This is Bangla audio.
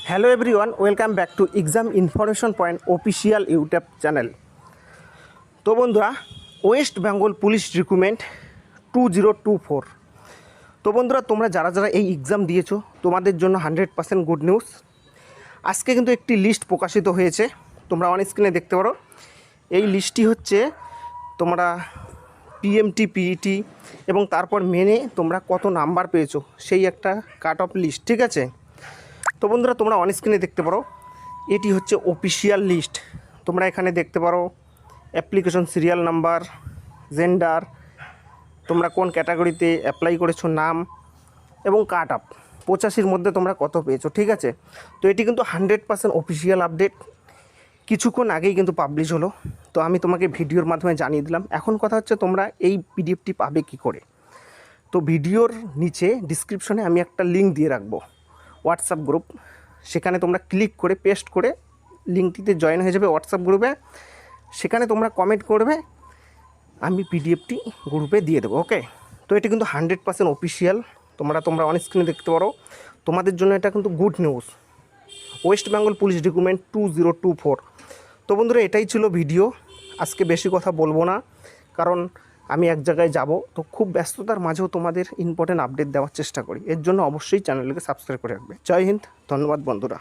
Hello everyone, welcome back to exam information point official YouTube channel. তো বন্ধুরা, ওয়েস্ট বেঙ্গল পুলিশ রিক্রুটমেন্ট 2024। তো বন্ধুরা, তোমরা যারা যারা এই এক্সাম দিয়েছো তোমাদের জন্য 100% গুড নিউজ। আজকে কিন্তু একটি লিস্ট প্রকাশিত হয়েছে, তোমরা অন স্ক্রিনে দেখতে পারো। এই লিস্টটি হচ্ছে তোমরা পিএমটি, পিইটি এবং তারপর মেনে তোমরা কত নাম্বার পেয়েছো সেই একটা কাট অফ লিস্ট, ঠিক আছে। তো বন্ধুরা, তোমরা অন স্ক্রিনে দেখতে পারো, এটি হচ্ছে অফিসিয়াল লিস্ট। তোমরা এখানে দেখতে পারো অ্যাপ্লিকেশন সিরিয়াল নাম্বার, জেন্ডার, তোমরা কোন ক্যাটাগরিতে অ্যাপ্লাই করেছো, নাম এবং কাট অফ 85-র মধ্যে তোমরা কত পেয়েছো, ঠিক আছে। তো এটি কিন্তু 100% অফিসিয়াল আপডেট, কিছুক্ষণ আগেই কিন্তু পাবলিশ হলো। তো আমি তোমাকে ভিডিওর মাধ্যমে জানিয়ে দিলাম। এখন কথা হচ্ছে তোমরা এই পিডিএফটি পাবে কি করে। তো ভিডিওর নিচে ডিসক্রিপশনে আমি একটা লিঙ্ক দিয়ে রাখবো, হোয়াটসঅ্যাপ গ্রুপ। সেখানে তোমরা ক্লিক করে পেস্ট করে লিঙ্কটিতে জয়েন হয়ে যাবে হোয়াটসঅ্যাপ গ্রুপে। সেখানে তোমরা কমেন্ট করবে, আমি পিডিএফটি গ্রুপে দিয়ে দেবো, ওকে। তো এটা কিন্তু 100% অফিসিয়াল, তোমরা অন স্ক্রিনে দেখতে পারো। তোমাদের জন্য এটা কিন্তু good news, West Bengal police recruitment 2024। তো বন্ধুরা, এটাই ছিল ভিডিও। আজকে বেশি কথা বলবো না, কারণ আমি এক জায়গায় যাব, তো খুব ব্যস্ততার মাঝেও তোমাদের ইম্পর্টেন্ট আপডেট দেওয়ার চেষ্টা করি। এর জন্য অবশ্যই চ্যানেলকে সাবস্ক্রাইব করে রাখবে। জয় হিন্দ, ধন্যবাদ বন্ধুরা।